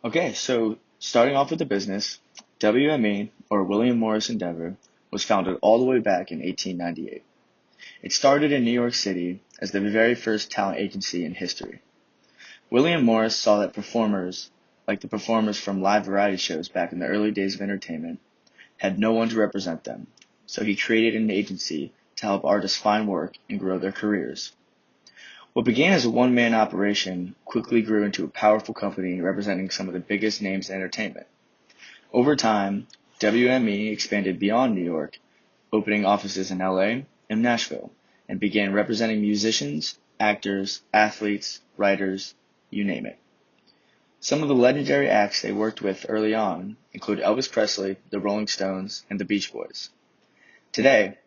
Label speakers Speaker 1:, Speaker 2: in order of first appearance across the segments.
Speaker 1: Okay, so starting off with the business, WME, or William Morris Endeavor, was founded all the way back in 1898. It started in New York City as the very first talent agency in history. William Morris saw that performers, like the performers from live variety shows back in the early days of entertainment, had no one to represent them, so he created an agency to help artists find work and grow their careers. What began as a one-man operation quickly grew into a powerful company representing some of the biggest names in entertainment. Over time, WME expanded beyond New York, opening offices in LA and Nashville, and began representing musicians, actors, athletes, writers, you name it. Some of the legendary acts they worked with early on include Elvis Presley, the Rolling Stones, and the Beach Boys. Today,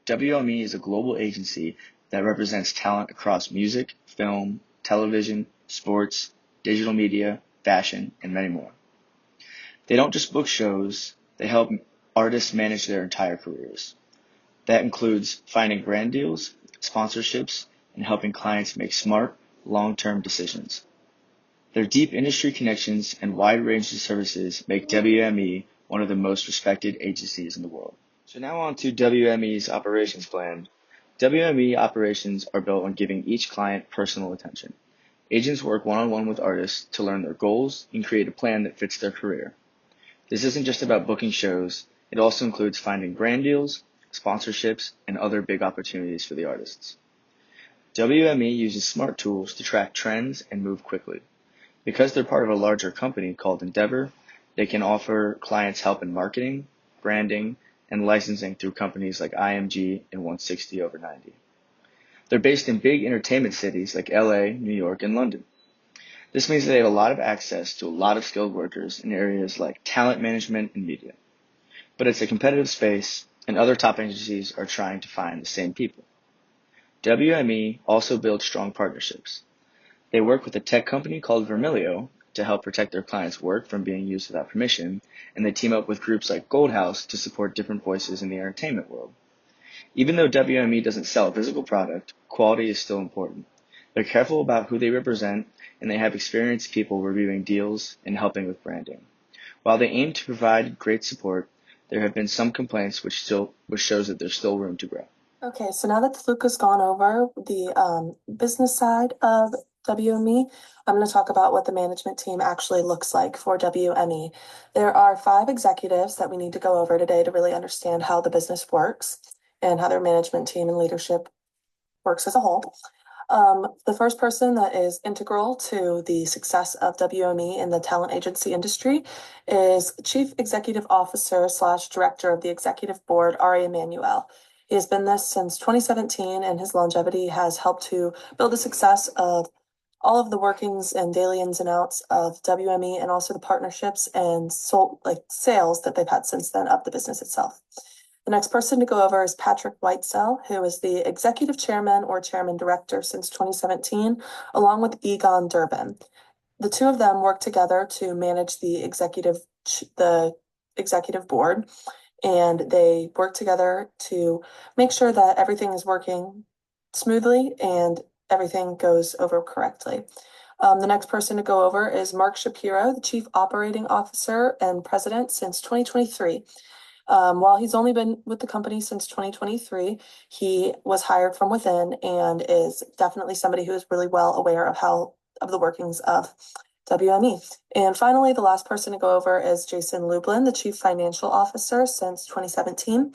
Speaker 1: WME is a global agency that represents talent across music, film, television, sports, digital media, fashion, and many more. They don't just book shows, they help artists manage their entire careers. That includes finding brand deals, sponsorships, and helping clients make smart, long-term decisions. Their deep industry connections and wide range of services make WME one of the most respected agencies in the world. So now on to WME's operations plan. WME operations are built on giving each client personal attention. Agents work one-on-one with artists to learn their goals and create a plan that fits their career. This isn't just about booking shows, it also includes finding brand deals, sponsorships, and other big opportunities for the artists. WME uses smart tools to track trends and move quickly. Because they're part of a larger company called Endeavor, they can offer clients help in marketing, branding, and licensing through companies like IMG and 160over90. They're based in big entertainment cities like LA, New York, and London. This means they have a lot of access to a lot of skilled workers in areas like talent management and media. But it's a competitive space, and other top agencies are trying to find the same people. WME also builds strong partnerships. They work with a tech company called Vermilio to help protect their clients' work from being used without permission, and they team up with groups like Goldhouse to support different voices in the entertainment world. Even though WME doesn't sell a physical product, quality is still important. They're careful about who they represent, and they have experienced people reviewing deals and helping with branding. While they aim to provide great support, there have been some complaints which shows that there's still room to grow.
Speaker 2: Okay, so now that Luke has gone over the business side of WME, I'm going to talk about what the management team actually looks like for WME. There are five executives that we need to go over today to really understand how the business works and how their management team and leadership works as a whole. The first person that is integral to the success of WME in the talent agency industry is Chief Executive Officer slash Director of the Executive Board, Wme Mui. He has been this since 2017, and his longevity has helped to build the success of all of the workings and daily ins and outs of WME and also the partnerships and sales that they've had since then of the business itself. The next person to go over is Patrick Whitesell, who is the executive chairman or chairman director since 2017, along with Egon Durbin. The two of them work together to manage the executive board, and they work together to make sure that everything is working smoothly and everything goes over correctly. The next person to go over is Mark Shapiro, the Chief Operating Officer and President since 2023. While he's only been with the company since 2023, he was hired from within and is definitely somebody who is really well aware of the workings of WME. And finally, the last person to go over is Jason Lublin, the Chief Financial Officer since 2017.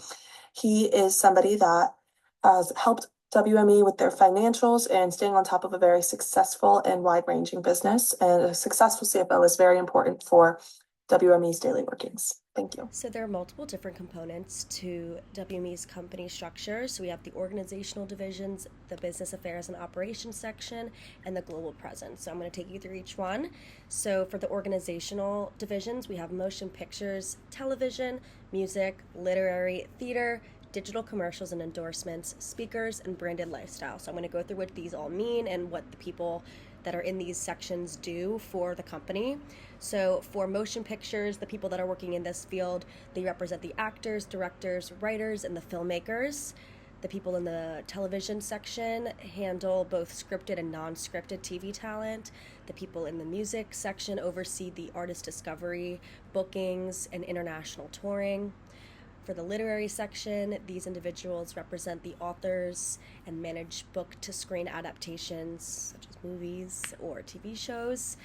Speaker 2: He is somebody that has helped WME with their financials and staying on top of a very successful and wide-ranging business. And a successful CFO is very important for WME's daily workings. Thank you.
Speaker 3: So there are multiple different components to WME's company structure. So we have the organizational divisions, the business affairs and operations section, and the global presence. So I'm going to take you through each one. So for the organizational divisions, we have motion pictures, television, music, literary, theater, digital commercials and endorsements, speakers, and branded lifestyle. So I'm going to go through what these all mean and what the people that are in these sections do for the company. So for motion pictures, the people that are working in this field, they represent the actors, directors, writers, and the filmmakers. The people in the television section handle both scripted and non-scripted TV talent. The people in the music section oversee the artist discovery, bookings, and international touring. For the literary section, these individuals represent the authors and manage book-to-screen adaptations, such as movies or TV shows.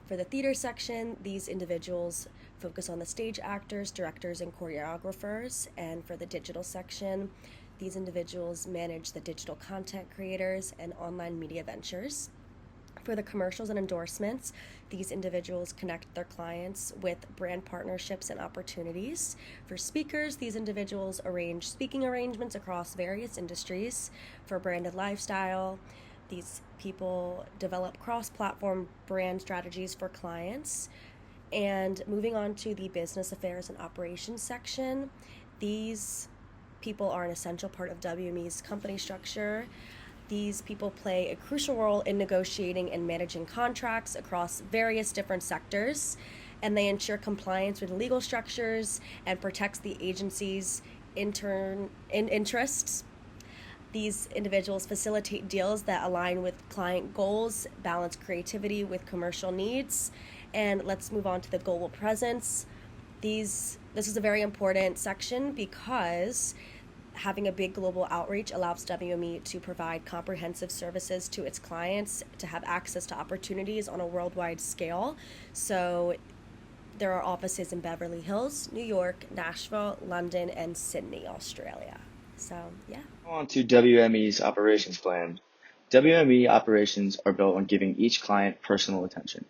Speaker 3: For the theater section, these individuals focus on the stage actors, directors, and choreographers. And for the digital section, these individuals manage the digital content creators and online media ventures. For the commercials and endorsements, these individuals connect their clients with brand partnerships and opportunities. For speakers, these individuals arrange speaking arrangements across various industries. For branded lifestyle, these people develop cross-platform brand strategies for clients. And moving on to the business affairs and operations section, these people are an essential part of WME's company structure. These people play a crucial role in negotiating and managing contracts across various different sectors, and they ensure compliance with legal structures and protects the agency's interests. These individuals facilitate deals that align with client goals, balance creativity with commercial needs. And let's move on to the global presence. This is a very important section because having a big global outreach allows WME to provide comprehensive services to its clients, to have access to opportunities on a worldwide scale. So there are offices in Beverly Hills, New York, Nashville, London, and Sydney, Australia. So, yeah.
Speaker 1: On to WME's operations plan. WME operations are built on giving each client personal attention.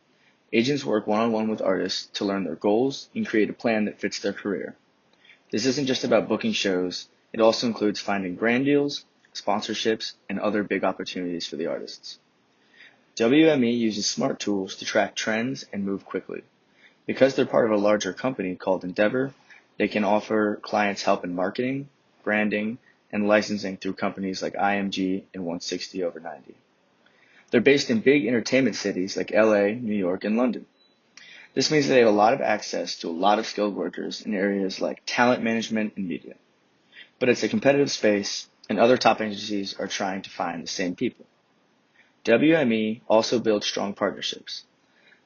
Speaker 1: Agents work one-on-one with artists to learn their goals and create a plan that fits their career. This isn't just about booking shows. It also includes finding brand deals, sponsorships, and other big opportunities for the artists. WME uses smart tools to track trends and move quickly. Because they're part of a larger company called Endeavor, they can offer clients help in marketing, branding, and licensing through companies like IMG and 160over90. They're based in big entertainment cities like LA, New York, and London. This means that they have a lot of access to a lot of skilled workers in areas like talent management and media. But it's a competitive space, and other top agencies are trying to find the same people. WME also builds strong partnerships.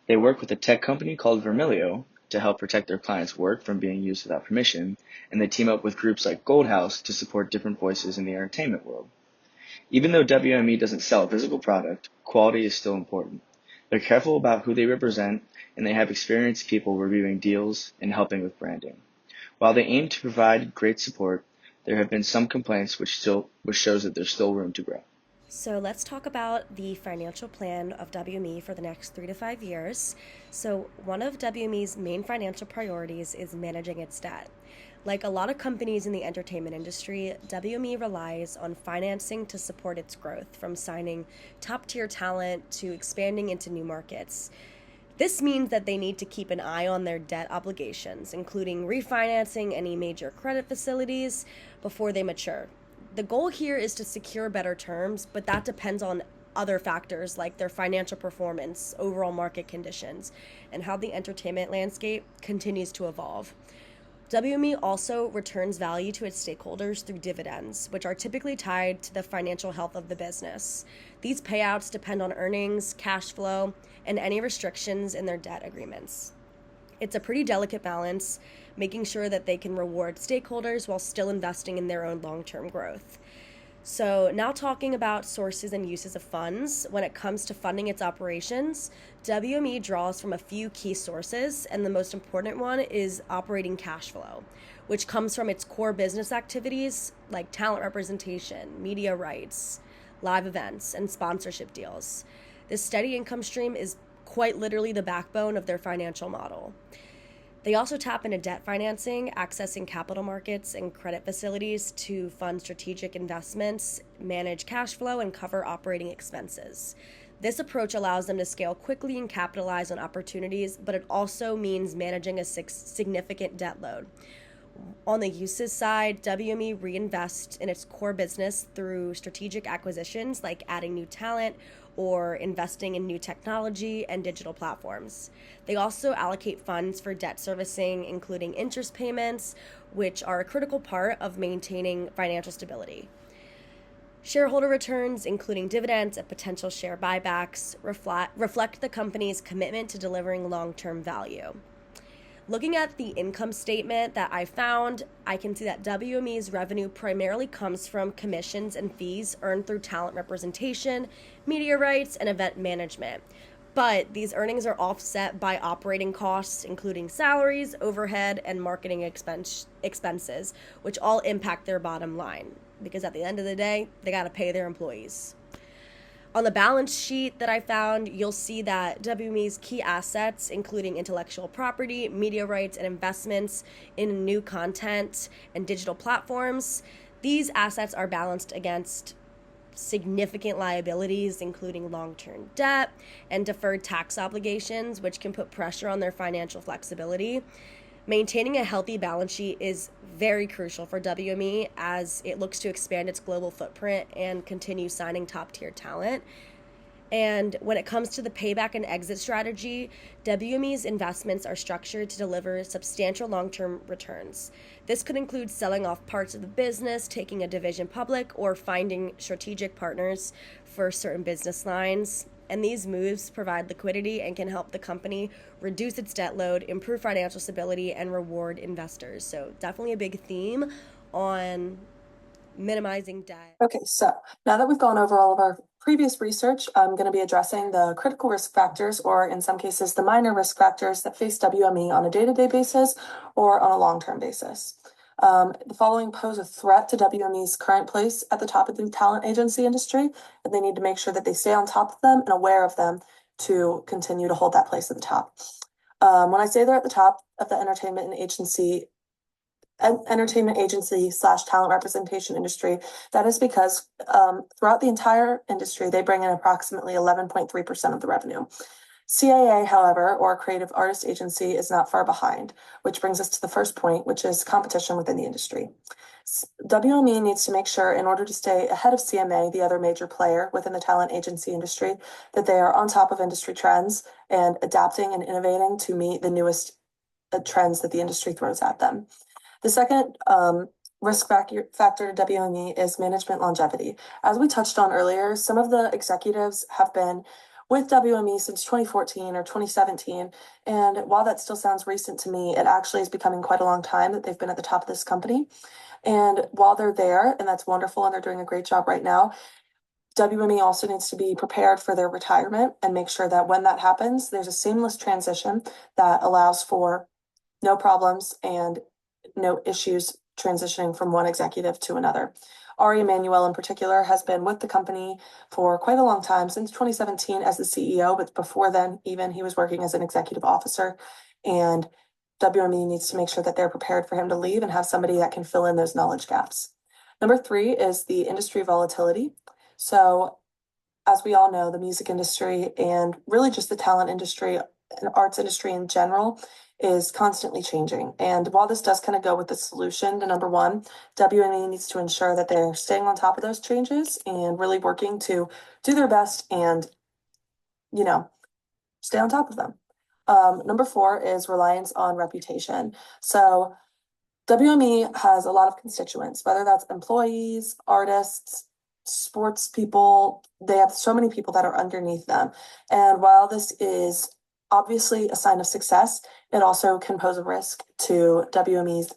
Speaker 1: They work with a tech company called Vermilio to help protect their clients' work from being used without permission, and they team up with groups like Goldhouse to support different voices in the entertainment world. Even though WME doesn't sell a physical product, quality is still important. They're careful about who they represent, and they have experienced people reviewing deals and helping with branding. While they aim to provide great support, there have been some complaints which shows that there's still room to grow.
Speaker 3: So let's talk about the financial plan of WME for the next 3 to 5 years. So one of WME's main financial priorities is managing its debt. Like a lot of companies in the entertainment industry, WME relies on financing to support its growth, from signing top-tier talent to expanding into new markets. This means that they need to keep an eye on their debt obligations, including refinancing any major credit facilities before they mature. The goal here is to secure better terms, but that depends on other factors like their financial performance, overall market conditions, and how the entertainment landscape continues to evolve. WME also returns value to its stakeholders through dividends, which are typically tied to the financial health of the business. These payouts depend on earnings, cash flow, and any restrictions in their debt agreements. It's a pretty delicate balance, making sure that they can reward stakeholders while still investing in their own long-term growth. So now talking about sources and uses of funds, when it comes to funding its operations, WME draws from a few key sources, and the most important one is operating cash flow, which comes from its core business activities like talent representation, media rights, live events, and sponsorship deals. This steady income stream is quite literally the backbone of their financial model. They also tap into debt financing, accessing capital markets and credit facilities to fund strategic investments, manage cash flow, and cover operating expenses. This approach allows them to scale quickly and capitalize on opportunities, but it also means managing a significant debt load. On the uses side, WME reinvests in its core business through strategic acquisitions like adding new talent or investing in new technology and digital platforms. They also allocate funds for debt servicing, including interest payments, which are a critical part of maintaining financial stability. Shareholder returns, including dividends and potential share buybacks, reflect the company's commitment to delivering long-term value. Looking at the income statement that I found, I can see that WME's revenue primarily comes from commissions and fees earned through talent representation, media rights, and event management. But these earnings are offset by operating costs, including salaries, overhead, and marketing expenses, which all impact their bottom line. Because at the end of the day, they got to pay their employees. On the balance sheet that I found, you'll see that WME's key assets, including intellectual property, media rights, and investments in new content and digital platforms, these assets are balanced against significant liabilities, including long-term debt and deferred tax obligations, which can put pressure on their financial flexibility. Maintaining a healthy balance sheet is very crucial for WME as it looks to expand its global footprint and continue signing top-tier talent. And when it comes to the payback and exit strategy, WME's investments are structured to deliver substantial long-term returns. This could include selling off parts of the business, taking a division public, or finding strategic partners for certain business lines. And these moves provide liquidity and can help the company reduce its debt load, improve financial stability, and reward investors. So definitely a big theme on minimizing debt.
Speaker 2: Okay, so now that we've gone over all of our previous research, I'm going to be addressing the critical risk factors, or in some cases, the minor risk factors that face WME on a day-to-day basis or on a long-term basis. The following pose a threat to WME's current place at the top of the talent agency industry, and they need to make sure that they stay on top of them and aware of them to continue to hold that place at the top. When I say they're at the top of the entertainment agency / talent representation industry, that is because throughout the entire industry, they bring in approximately 11.3% of the revenue. CAA, however, or Creative Artist Agency, is not far behind, which brings us to the first point, which is competition within the industry. WME needs to make sure, in order to stay ahead of CMA, the other major player within the talent agency industry, that they are on top of industry trends and adapting and innovating to meet the newest trends that the industry throws at them. The second risk factor to WME is management longevity. As we touched on earlier, some of the executives have been with WME since 2014 or 2017. And while that still sounds recent to me, it actually is becoming quite a long time that they've been at the top of this company. And while they're there, and that's wonderful, and they're doing a great job right now, WME also needs to be prepared for their retirement and make sure that when that happens, there's a seamless transition that allows for no problems and no issues transitioning from one executive to another. Ari Emanuel in particular has been with the company for quite a long time, since 2017 as the CEO, but before then, even he was working as an executive officer. And WME needs to make sure that they're prepared for him to leave and have somebody that can fill in those knowledge gaps. Number 3 is the industry volatility. So as we all know, the music industry and really just the talent industry and arts industry in general is constantly changing. And while this does kind of go with the solution to number 1, WME needs to ensure that they're staying on top of those changes and really working to do their best and, stay on top of them. Number 4 is reliance on reputation. So WME has a lot of constituents, whether that's employees, artists, sports people. They have so many people that are underneath them. And while this is obviously a sign of success, it also can pose a risk to WME's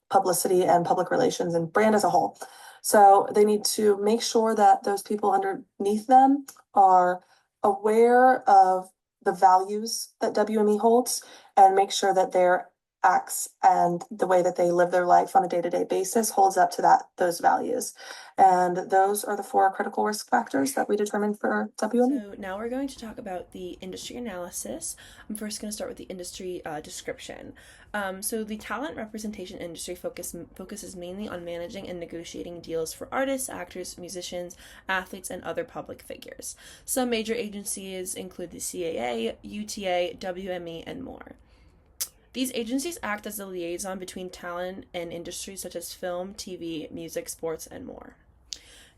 Speaker 2: publicity and public relations and brand as a whole. So they need to make sure that those people underneath them are aware of the values that WME holds and make sure that their acts and the way that they live their life on a day-to-day basis holds up to those values. And those are the 4 critical risk factors that we determined for WME.
Speaker 4: So now we're going to talk about the industry analysis. I'm first going to start with the industry description. So the talent representation industry focuses mainly on managing and negotiating deals for artists, actors, musicians, athletes, and other public figures. Some major agencies include the CAA, UTA, WME, and more. These agencies act as a liaison between talent and industries such as film, TV, music, sports, and more.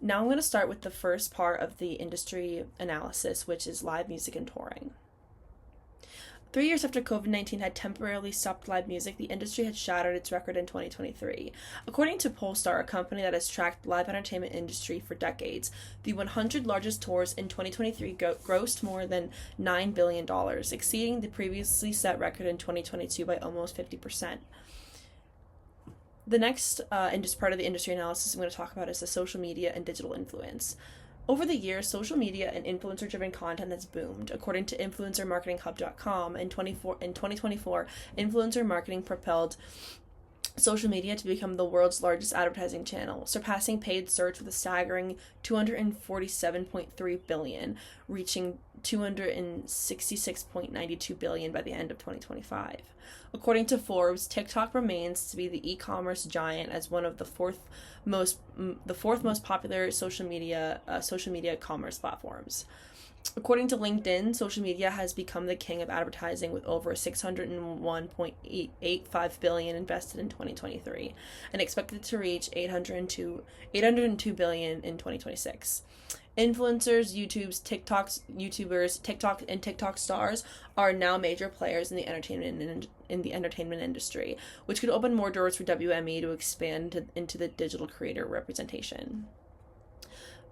Speaker 4: Now I'm going to start with the first part of the industry analysis, which is live music and touring. 3 years after COVID-19 had temporarily stopped live music, the industry had shattered its record in 2023. According to Polestar, a company that has tracked the live entertainment industry for decades, the 100 largest tours in 2023 grossed more than $9 billion, exceeding the previously set record in 2022 by almost 50%. The next part of the industry analysis I'm going to talk about is the social media and digital influence. Over the years, social media and influencer-driven content has boomed. According to InfluencerMarketingHub.com, in 2024, influencer marketing propelled social media to become the world's largest advertising channel, surpassing paid search with a staggering $247.3 billion, reaching $266.92 billion by the end of 2025. According to Forbes, TikTok remains to be the e-commerce giant as one of the fourth most popular social media commerce platforms. According to LinkedIn, social media has become the king of advertising with over $601.85 billion invested in 2023 and expected to reach $802 billion in 2026. Influencers, YouTubers, TikTok and TikTok stars are now major players in the entertainment industry, which could open more doors for WME to expand into the digital creator representation.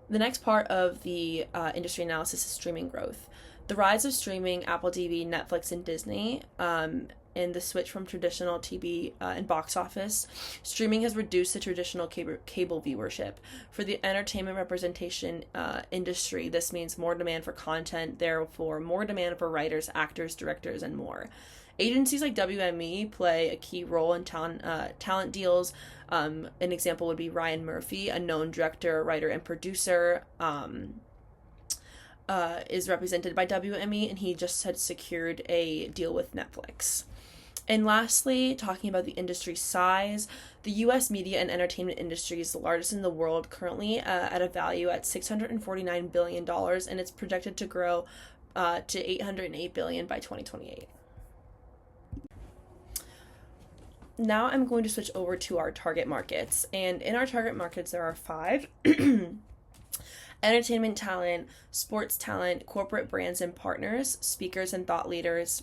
Speaker 4: The next part of the industry analysis is streaming growth. The rise of streaming, Apple TV, Netflix, and Disney, and the switch from traditional TV and box office, streaming has reduced the traditional cable viewership. For the entertainment representation industry, this means more demand for content, therefore more demand for writers, actors, directors, and more. Agencies like WME play a key role in talent deals. An example would be Ryan Murphy, a known director, writer, and producer, is represented by WME, and he just had secured a deal with Netflix. And lastly, talking about the industry size, the U.S. media and entertainment industry is the largest in the world, currently at a value at $649 billion, and it's projected to grow to $808 billion by 2028. Now I'm going to switch over to our target markets. And in our target markets, there are 5. Entertainment talent, sports talent, corporate brands and partners, speakers and thought leaders,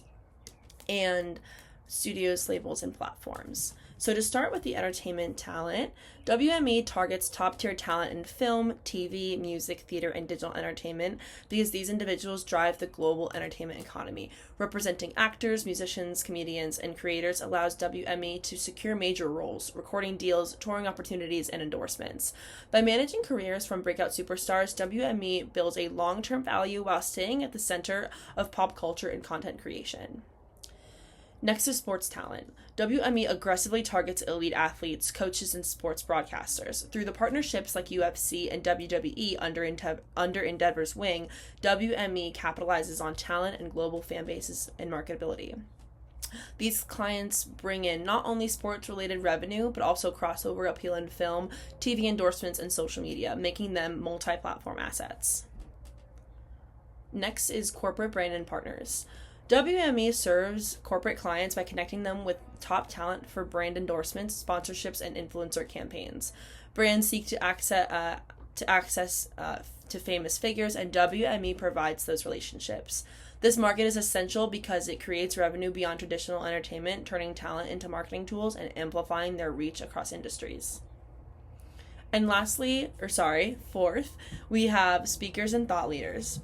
Speaker 4: and studios, labels, and platforms. So to start with the entertainment talent, WME targets top-tier talent in film, TV, music, theater, and digital entertainment because these individuals drive the global entertainment economy. Representing actors, musicians, comedians, and creators allows WME to secure major roles, recording deals, touring opportunities, and endorsements. By managing careers from breakout superstars, WME builds a long-term value while staying at the center of pop culture and content creation. Next is sports talent. WME aggressively targets elite athletes, coaches, and sports broadcasters. Through the partnerships like UFC and WWE under Endeavor's wing, WME capitalizes on talent and global fan bases and marketability. These clients bring in not only sports-related revenue, but also crossover appeal in film, TV endorsements, and social media, making them multi-platform assets. Next is corporate brand and partners. WME serves corporate clients by connecting them with top talent for brand endorsements, sponsorships, and influencer campaigns. Brands seek to access to famous figures, and WME provides those relationships. This market is essential because it creates revenue beyond traditional entertainment, turning talent into marketing tools and amplifying their reach across industries. And fourth, we have speakers and thought leaders.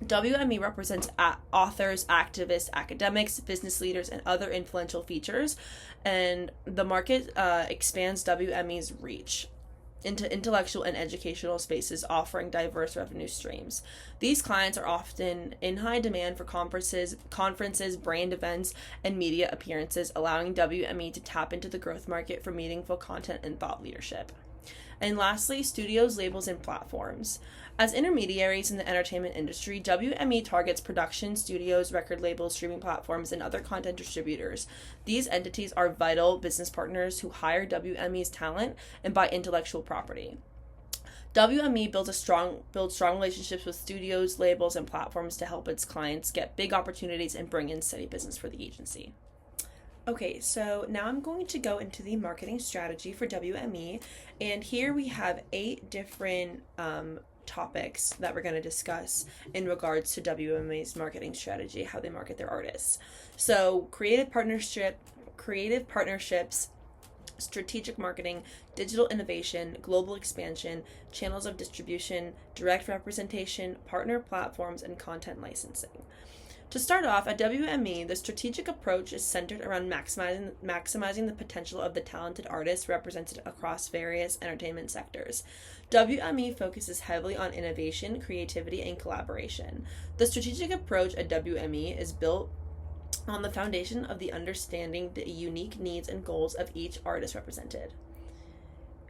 Speaker 4: WME represents authors, activists, academics, business leaders, and other influential features, and the market expands WME's reach into intellectual and educational spaces, offering diverse revenue streams. These clients are often in high demand for conferences, brand events, and media appearances, allowing WME to tap into the growth market for meaningful content and thought leadership. And lastly, studios, labels, and platforms. As intermediaries in the entertainment industry, WME targets production studios, record labels, streaming platforms, and other content distributors. These entities are vital business partners who hire WME's talent and buy intellectual property. WME builds strong relationships with studios, labels, and platforms to help its clients get big opportunities and bring in steady business for the agency. Okay, so now I'm going to go into the marketing strategy for WME, and here we have 8 different topics that we're going to discuss in regards to WMA's marketing strategy, how they market their artists. So creative partnerships, strategic marketing, digital innovation, global expansion, channels of distribution, direct representation, partner platforms, and content licensing. To start off, at WME, the strategic approach is centered around maximizing the potential of the talented artists represented across various entertainment sectors. WME focuses heavily on innovation, creativity, and collaboration. The strategic approach at WME is built on the foundation of the understanding the unique needs and goals of each artist represented.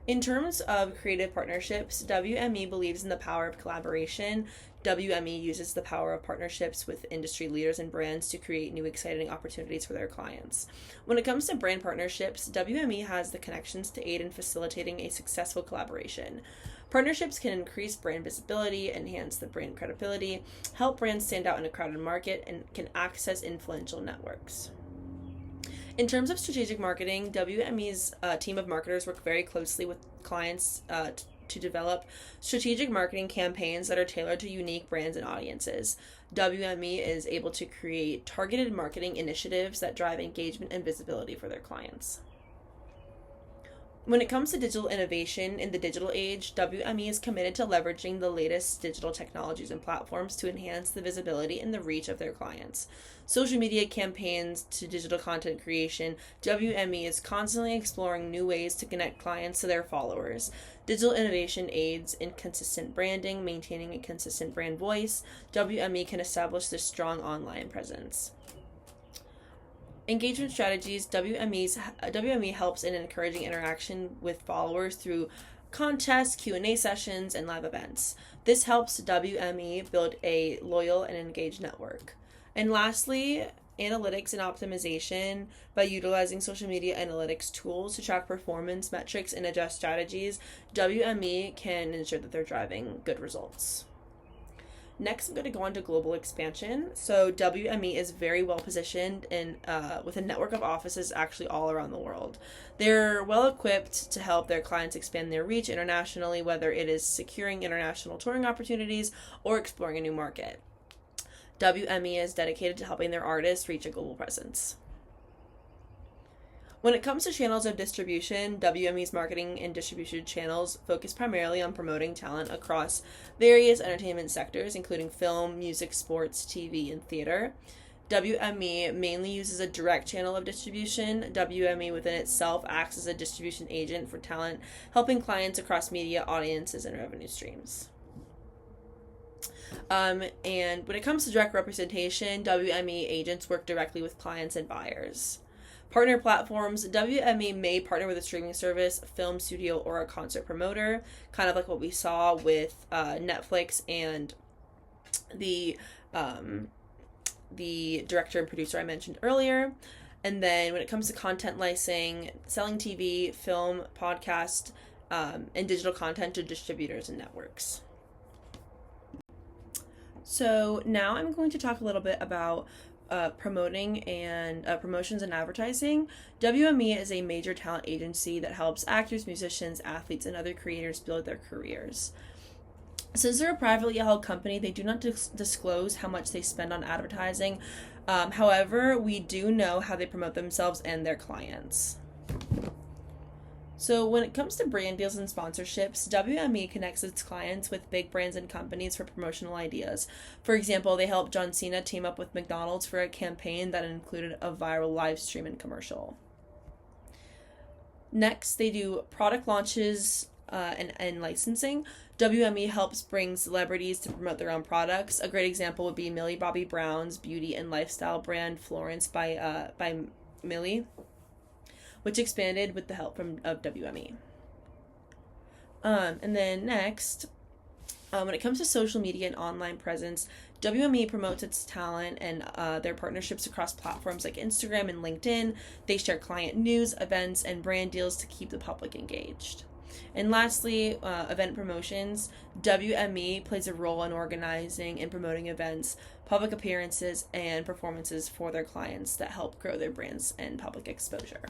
Speaker 4: In terms of creative partnerships, WME believes in the power of collaboration. WME uses the power of partnerships with industry leaders and brands to create new exciting opportunities for their clients. When it comes to brand partnerships, WME has the connections to aid in facilitating a successful collaboration. Partnerships can increase brand visibility, enhance the brand credibility, help brands stand out in a crowded market, and can access influential networks. In terms of strategic marketing, WME's team of marketers work very closely with clients to develop strategic marketing campaigns that are tailored to unique brands and audiences. WME is able to create targeted marketing initiatives that drive engagement and visibility for their clients. When it comes to digital innovation in the digital age, WME is committed to leveraging the latest digital technologies and platforms to enhance the visibility and the reach of their clients. Social media campaigns to digital content creation, WME is constantly exploring new ways to connect clients to their followers. Digital innovation aids in consistent branding, maintaining a consistent brand voice. WME can establish this strong online presence. Engagement strategies, WME helps in encouraging interaction with followers through contests, Q&A sessions, and live events. This helps WME build a loyal and engaged network. And lastly, analytics and optimization. By utilizing social media analytics tools to track performance metrics and adjust strategies, WME can ensure that they're driving good results. Next, I'm going to go on to global expansion. So WME is very well positioned in with a network of offices actually all around the world. They're well equipped to help their clients expand their reach internationally, whether it is securing international touring opportunities or exploring a new market. WME is dedicated to helping their artists reach a global presence. When it comes to channels of distribution, WME's marketing and distribution channels focus primarily on promoting talent across various entertainment sectors, including film, music, sports, TV, and theater. WME mainly uses a direct channel of distribution. WME within itself acts as a distribution agent for talent, helping clients across media, audiences, and revenue streams. And when it comes to direct representation, WME agents work directly with clients and buyers. Partner platforms, WME may partner with a streaming service, a film studio, or a concert promoter, kind of like what we saw with Netflix and the director and producer I mentioned earlier. And then when it comes to content licensing, selling TV, film, podcast, and digital content to distributors and networks. So now I'm going to talk a little bit about promoting and promotions and advertising. WME is a major talent agency that helps actors, musicians, athletes, and other creators build their careers. Since they're a privately held company, they do not disclose how much they spend on advertising. However, we do know how they promote themselves and their clients. So when it comes to brand deals and sponsorships, WME connects its clients with big brands and companies for promotional ideas. For example, they helped John Cena team up with McDonald's for a campaign that included a viral live stream and commercial. Next, they do product launches and licensing. WME helps bring celebrities to promote their own products. A great example would be Millie Bobby Brown's beauty and lifestyle brand Florence by Millie, which expanded with the help of WME. And then next, when it comes to social media and online presence, WME promotes its talent and their partnerships across platforms like Instagram and LinkedIn. They share client news, events, and brand deals to keep the public engaged. And lastly, event promotions. WME plays a role in organizing and promoting events, public appearances, and performances for their clients that help grow their brands and public exposure.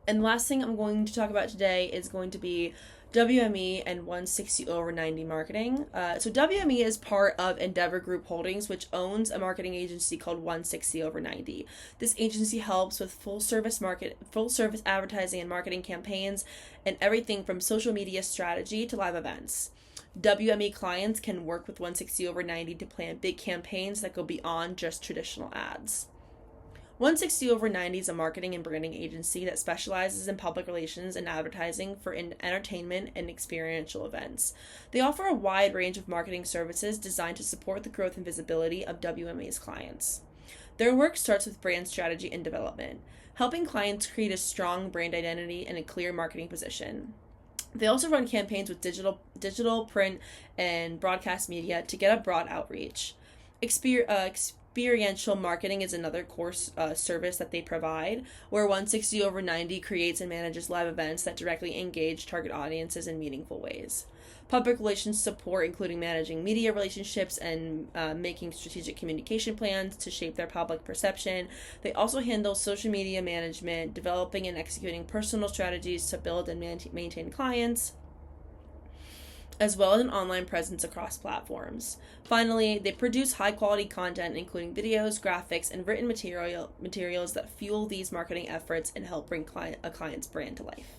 Speaker 4: And the last thing I'm going to talk about today is going to be WME and 160/90 marketing. So WME is part of Endeavor Group Holdings, which owns a marketing agency called 160/90. This agency helps with full service advertising and marketing campaigns, and everything from social media strategy to live events. WME clients can work with 160/90 to plan big campaigns that go beyond just traditional ads. 160/90 is a marketing and branding agency that specializes in public relations and advertising for entertainment and experiential events. They offer a wide range of marketing services designed to support the growth and visibility of WMA's clients. Their work starts with brand strategy and development, helping clients create a strong brand identity and a clear marketing position. They also run campaigns with digital, print, and broadcast media to get a broad outreach. Experiential marketing is another core service that they provide, where 160/90 creates and manages live events that directly engage target audiences in meaningful ways. Public relations support, including managing media relationships and making strategic communication plans to shape their public perception. They also handle social media management, developing and executing personal strategies to build and maintain clients, as well as an online presence across platforms. Finally, they produce high-quality content, including videos, graphics, and written materials that fuel these marketing efforts and help bring a client's brand to life.